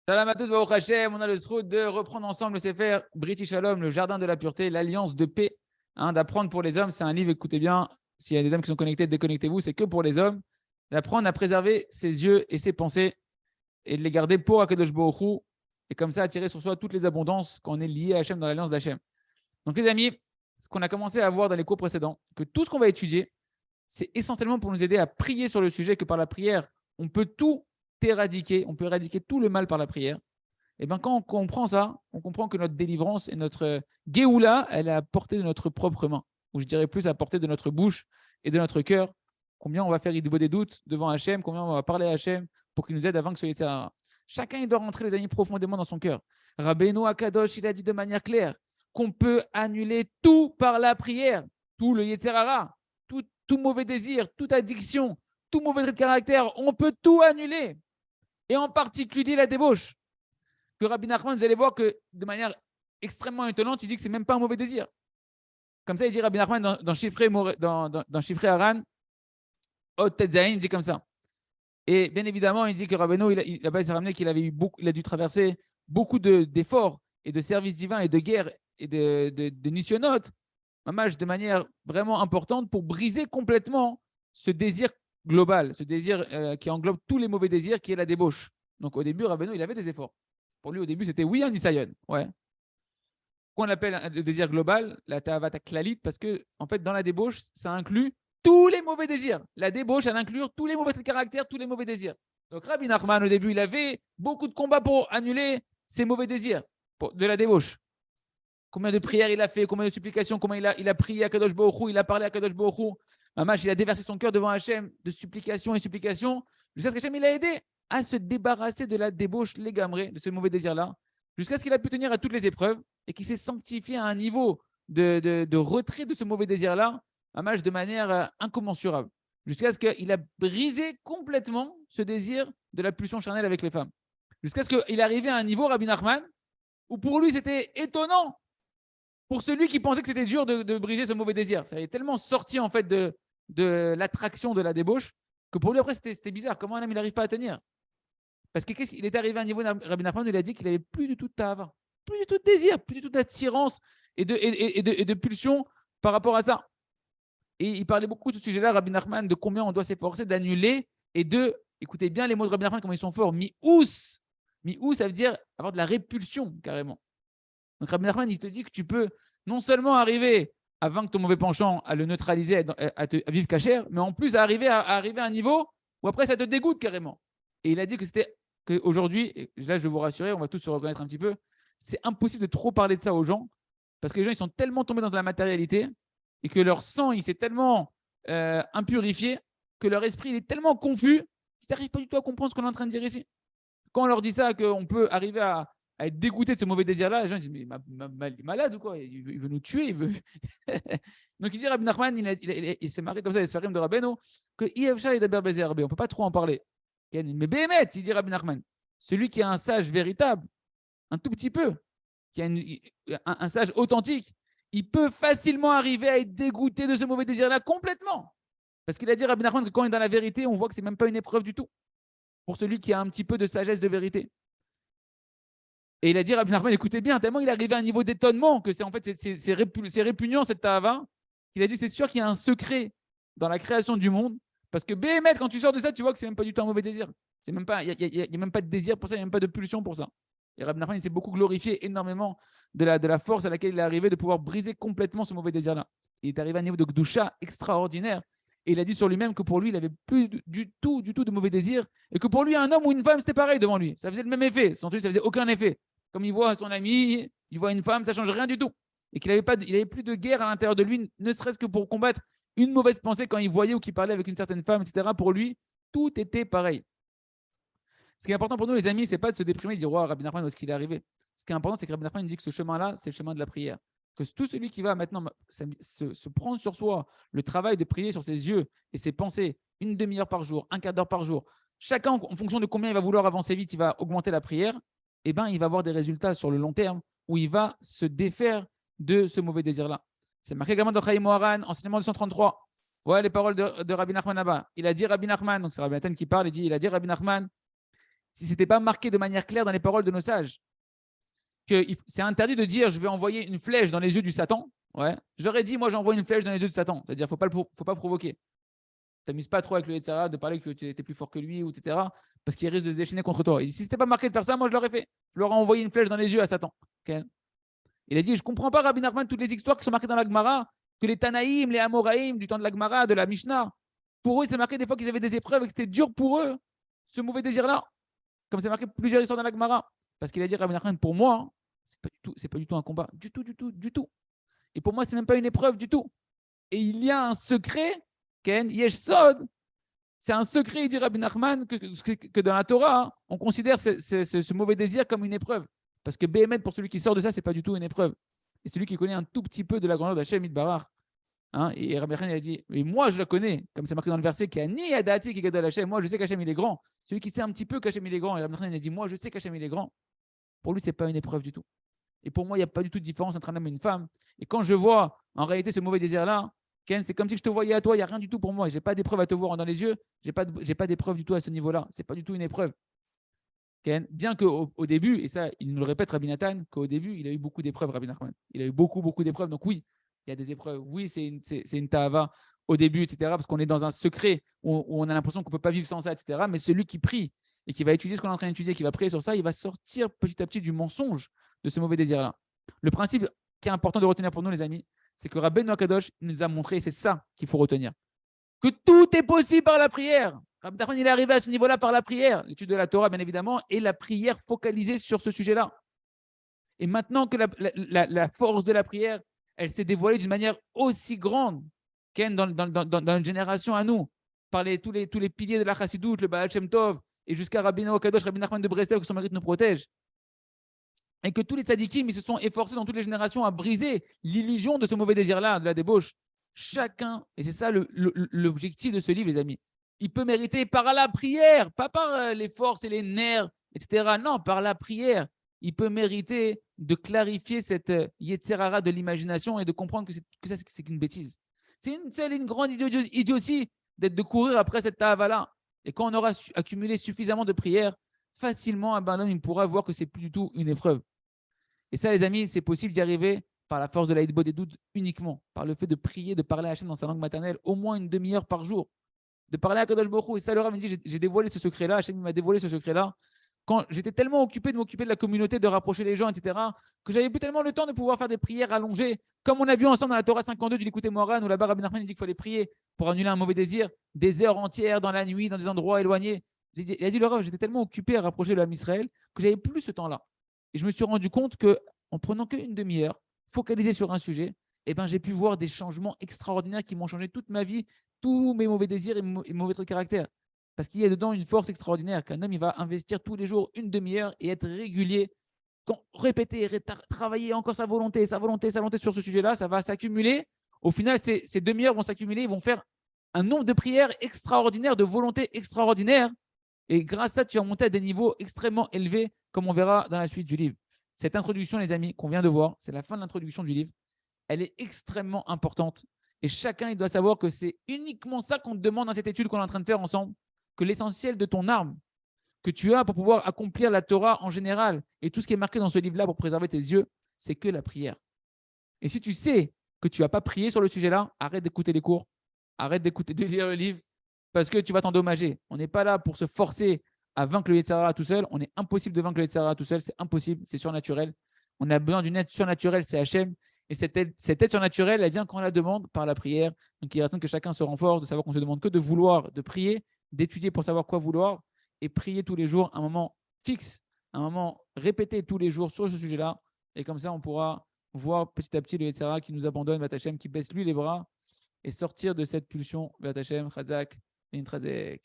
Salam à tous, Baruch Hashem. On a le sroud de reprendre ensemble le Sefer Brit Shalom, le jardin de la pureté, l'alliance de paix, d'apprendre pour les hommes. C'est un livre, écoutez bien, s'il y a des hommes qui sont connectés, déconnectez-vous, c'est que pour les hommes. D'apprendre à préserver ses yeux et ses pensées et de les garder pour Akadosh Baruch Hu, et comme ça attirer sur soi toutes les abondances quand on est lié à Hachem dans l'alliance d'Hachem. Donc les amis, ce qu'on a commencé à voir dans les cours précédents, que tout ce qu'on va étudier, c'est essentiellement pour nous aider à prier sur le sujet, que par la prière, on peut tout éradiquer, on peut éradiquer tout le mal par la prière. Et bien quand on comprend ça, on comprend que notre délivrance et notre Géoula, elle est à portée de notre propre main, ou je dirais plus à portée de notre bouche et de notre cœur. Combien on va faire Idbo des doutes devant Hachem, combien on va parler à Hachem pour qu'il nous aide à vaincre ce Yetzirah. Chacun il doit rentrer, les amis, profondément dans son cœur. Rabbeinu Akadosh, il a dit de manière claire qu'on peut annuler tout par la prière, tout le Yetzirah, tout mauvais désir, toute addiction, tout mauvais trait de caractère, on peut tout annuler. Et en particulier la débauche. Que Rabbi Nachman, vous allez voir que de manière extrêmement étonnante, il dit que ce n'est même pas un mauvais désir. Comme ça, il dit Rabbi Nachman dans Chiffré Haran, Ot Tetzaïn, il dit comme ça. Et bien évidemment, il dit que Rabbeinu, il a ramené qu'il avait eu il a dû traverser beaucoup d'efforts et de services divins et de guerres et de nisyonotes, de manière vraiment importante pour briser complètement ce désir global, ce désir qui englobe tous les mauvais désirs, qui est la débauche. Donc au début, Rabbeinu, il avait des efforts. Pour lui, au début, c'était oui, un nisayon. Ouais. Qu'on appelle le désir global, la ta'avata klalit, parce que en fait, dans la débauche, ça inclut tous les mauvais désirs. La débauche, elle inclut tous les mauvais caractères, tous les mauvais désirs. Donc Rabbi Nachman, au début, il avait beaucoup de combats pour annuler ces mauvais désirs de la débauche. Combien de prières il a fait, combien de supplications, comment il a prié à Kadosh Baruch Hu, il a parlé à Kadosh Baruch Hu. Mamash, il a déversé son cœur devant Hachem de supplications et supplications, jusqu'à ce qu'Hachem il a aidé à se débarrasser de la débauche légamrée, de ce mauvais désir-là, jusqu'à ce qu'il a pu tenir à toutes les épreuves et qu'il s'est sanctifié à un niveau de retrait de ce mauvais désir-là, Mamash, de manière incommensurable, jusqu'à ce qu'il a brisé complètement ce désir de la pulsion charnelle avec les femmes. Jusqu'à ce qu'il arrivait à un niveau, Rabbi Nachman, où pour lui c'était étonnant. Pour celui qui pensait que c'était dur de briser ce mauvais désir, ça est tellement sorti en fait de l'attraction de la débauche que pour lui après c'était bizarre. Comment un homme il n'arrive pas à tenir? Parce qu'il est arrivé à un niveau, Rabbi Nachman il a dit qu'il n'avait plus du tout de tava, plus du tout de désir, plus du tout d'attirance et de pulsion par rapport à ça. Et il parlait beaucoup de ce sujet-là, Rabbi Nachman, de combien on doit s'efforcer d'annuler et écoutez bien les mots de Rabbi Nachman, comment ils sont forts, mi-ous. Mi-ous, ça veut dire avoir de la répulsion carrément. Donc Rabbi Nachman, il te dit que tu peux non seulement arriver à vaincre ton mauvais penchant, à le neutraliser, à vivre cachère, mais en plus à arriver à un niveau où après ça te dégoûte carrément. Et il a dit qu'aujourd'hui, et là je vais vous rassurer, on va tous se reconnaître un petit peu, c'est impossible de trop parler de ça aux gens, parce que les gens ils sont tellement tombés dans la matérialité et que leur sang il s'est tellement impurifié, que leur esprit il est tellement confus qu'ils n'arrivent pas du tout à comprendre ce qu'on est en train de dire ici. Quand on leur dit ça, qu'on peut arriver à être dégoûté de ce mauvais désir-là, les gens disent, mais il est malade ou quoi, il veut nous tuer, il veut... Donc il dit, Rabbi Nachman, il s'est marré comme ça, les Sfarim de Rabbeinu, que on ne peut pas trop en parler. Mais Béhémet, il dit Rabbi Nachman, celui qui est un sage véritable, un tout petit peu, qui a un sage authentique, il peut facilement arriver à être dégoûté de ce mauvais désir-là complètement. Parce qu'il a dit Rabbi Nachman que quand on est dans la vérité, on voit que ce n'est même pas une épreuve du tout. Pour celui qui a un petit peu de sagesse de vérité. Et il a dit, Rabbi Nachman, écoutez bien, tellement il est arrivé à un niveau d'étonnement que c'est répugnant cette ta'ava, qu'il a dit, c'est sûr qu'il y a un secret dans la création du monde, parce que Béhémet, quand tu sors de ça, tu vois que c'est même pas du tout un mauvais désir. Il n'y a même pas de désir pour ça, il n'y a même pas de pulsion pour ça. Et Rabbi Nachman, il s'est beaucoup glorifié énormément de la force à laquelle il est arrivé de pouvoir briser complètement ce mauvais désir-là. Il est arrivé à un niveau de Gdusha extraordinaire. Et il a dit sur lui-même que pour lui, il n'avait plus du tout de mauvais désir. Et que pour lui, un homme ou une femme, c'était pareil devant lui. Ça faisait le même effet. Sans lui, ça faisait aucun effet. Comme il voit son ami, il voit une femme, ça ne change rien du tout. Et qu'il n'avait plus de guerre à l'intérieur de lui, ne serait-ce que pour combattre une mauvaise pensée quand il voyait ou qu'il parlait avec une certaine femme, etc. Pour lui, tout était pareil. Ce qui est important pour nous, les amis, ce n'est pas de se déprimer et de dire, oh, Rabbi Nachman, où est-ce qu'il est arrivé? Ce qui est important, c'est que Rabbi Nachman dit que ce chemin-là, c'est le chemin de la prière. Que tout celui qui va maintenant se prendre sur soi le travail de prier sur ses yeux et ses pensées, une demi-heure par jour, un quart d'heure par jour, chacun en fonction de combien il va vouloir avancer vite, il va augmenter la prière, et ben, il va avoir des résultats sur le long terme où il va se défaire de ce mauvais désir-là. C'est marqué également dans Chaim Moharan, enseignement 233. Voilà les paroles de Rabbi Nachman là-bas. Il a dit Rabbi Nachman, donc c'est Rabbi Nathan qui parle, il a dit Rabbi Nachman, si ce n'était pas marqué de manière claire dans les paroles de nos sages, que c'est interdit de dire je vais envoyer une flèche dans les yeux du Satan. Ouais. J'aurais dit, moi, j'envoie une flèche dans les yeux du Satan. C'est-à-dire, il ne faut pas provoquer. T'amuses pas trop avec le Yetzirah de parler que tu étais plus fort que lui, etc. Parce qu'il risque de se déchaîner contre toi. Et si c'était pas marqué de faire ça, moi je l'aurais fait. Je leur ai envoyé une flèche dans les yeux à Satan. Okay. Il a dit, je comprends pas, Rabbi Nachman, toutes les histoires qui sont marquées dans la Gemara, que les Tanaïm, les Amoraïm, du temps de la Gemara, de la Mishnah, pour eux, c'est marqué des fois qu'ils avaient des épreuves et que c'était dur pour eux, ce mauvais désir-là. Comme c'est marqué plusieurs histoires dans la Gemara. Parce qu'il a dit, Rabbi Nachman, pour moi, c'est pas du tout un combat. Du tout. Et pour moi, c'est même pas une épreuve du tout. Et il y a un secret, Ken, Yesh Sod. C'est un secret, il dit Rabbi Nachman, que dans la Torah, on considère ce mauvais désir comme une épreuve. Parce que Béhémet, pour celui qui sort de ça, ce n'est pas du tout une épreuve. Et celui qui connaît un tout petit peu de la grandeur d'Hachem Yitbarach. Hein, et Rabbi Nachman a dit, mais moi je la connais, comme c'est marqué dans le verset, qui a ni Adati qui gadol Hachem. Moi je sais qu'Hachem il est grand. Celui qui sait un petit peu qu'Hachem il est grand. Et Rabbi Nachman a dit, moi je sais qu'Hachem il est grand. Pour lui, ce n'est pas une épreuve du tout. Et pour moi, il n'y a pas du tout de différence entre un homme et une femme. Et quand je vois en réalité ce mauvais désir-là, Ken, c'est comme si je te voyais à toi, il n'y a rien du tout pour moi. Je n'ai pas d'épreuve à te voir dans les yeux, je n'ai pas d'épreuve du tout à ce niveau-là. Ce n'est pas du tout une épreuve. Ken, bien qu'au début, et ça, il nous le répète, Rabbi Nathan, qu'au début, il a eu beaucoup d'épreuves, Rabbi Nachman. Il a eu beaucoup d'épreuves. Donc oui, il y a des épreuves. Oui, c'est une ta'ava au début, etc. Parce qu'on est dans un secret où on a l'impression qu'on ne peut pas vivre sans ça, etc. Mais celui qui prie et qui va étudier ce qu'on est en train d'étudier, qui va prier sur ça, il va sortir petit à petit du mensonge de ce mauvais désir-là. Le principe qui est important de retenir pour nous, les amis, c'est que Rabbeinu Akadosh nous a montré, et c'est ça qu'il faut retenir, que tout est possible par la prière. Rabbi Nachman, il est arrivé à ce niveau-là par la prière, l'étude de la Torah, bien évidemment, et la prière focalisée sur ce sujet-là. Et maintenant que la force de la prière, elle s'est dévoilée d'une manière aussi grande dans une génération à nous, par tous les piliers de la Chassidoute, le Baal Shem Tov, et jusqu'à Rabbeinu Akadosh, Rabbi Nachman de Breslev, que son mérite nous protège. Et que tous les tzadikim, ils se sont efforcés dans toutes les générations à briser l'illusion de ce mauvais désir-là, de la débauche. Chacun, et c'est ça l'objectif de ce livre, les amis, il peut mériter par la prière, pas par les forces et les nerfs, etc. Non, par la prière, il peut mériter de clarifier cette Yetzerara de l'imagination et de comprendre que ça, c'est qu'une bêtise. C'est une grande idiotie de courir après cette ta'ava-là. Et quand on aura accumulé suffisamment de prières, facilement, un homme il pourra voir que c'est plus du tout une épreuve. Et ça, les amis, c'est possible d'y arriver par la force de la Hitbod des doutes uniquement, par le fait de prier, de parler à Hachem dans sa langue maternelle, au moins une demi-heure par jour, de parler à Kadosh Baruch Hu. Et ça, le Rav me dit, j'ai dévoilé ce secret-là, Hachem m'a dévoilé ce secret-là, quand j'étais tellement occupé de m'occuper de la communauté, de rapprocher les gens, etc., que j'avais plus tellement le temps de pouvoir faire des prières allongées, comme on a vu ensemble dans la Torah 52 du Likutei Moharan, où là-bas, Rabbi Nachman dit qu'il fallait prier pour annuler un mauvais désir, des heures entières dans la nuit, dans des endroits éloignés. Il a dit, le Rav, j'étais tellement occupé à rapprocher l'âme Israël que j'avais plus ce temps-là. Et je me suis rendu compte qu'en prenant qu'une demi-heure, focalisé sur un sujet, eh ben, j'ai pu voir des changements extraordinaires qui m'ont changé toute ma vie, tous mes mauvais désirs et mes mauvais traits de caractère. Parce qu'il y a dedans une force extraordinaire, qu'un homme il va investir tous les jours une demi-heure et être régulier, répéter, travailler encore sa volonté sur ce sujet-là, ça va s'accumuler. Au final, ces demi-heures vont s'accumuler, ils vont faire un nombre de prières extraordinaires, de volonté extraordinaire. Et grâce à ça, tu vas monter à des niveaux extrêmement élevés, comme on verra dans la suite du livre. Cette introduction, les amis, qu'on vient de voir, c'est la fin de l'introduction du livre. Elle est extrêmement importante. Et chacun, il doit savoir que c'est uniquement ça qu'on te demande dans cette étude qu'on est en train de faire ensemble, que l'essentiel de ton arme que tu as pour pouvoir accomplir la Torah en général et tout ce qui est marqué dans ce livre-là pour préserver tes yeux, c'est que la prière. Et si tu sais que tu n'as pas prié sur le sujet-là, arrête d'écouter les cours, arrête de lire le livre, parce que tu vas t'endommager. On n'est pas là pour se forcer à vaincre le Yetzirah tout seul. On est impossible de vaincre le Yetzirah tout seul. C'est impossible, c'est surnaturel. On a besoin d'une aide surnaturelle, c'est Hachem. Et cette aide surnaturelle, elle vient quand on la demande par la prière. Donc il attend que chacun se renforce, de savoir qu'on ne te demande que de vouloir, de prier, d'étudier pour savoir quoi vouloir et prier tous les jours un moment fixe, un moment répété tous les jours sur ce sujet-là. Et comme ça, on pourra voir petit à petit le Yetzirah qui nous abandonne, Hachem, qui baisse lui les bras et sortir de cette pulsion vers Hachem, Chazak, Intrazek.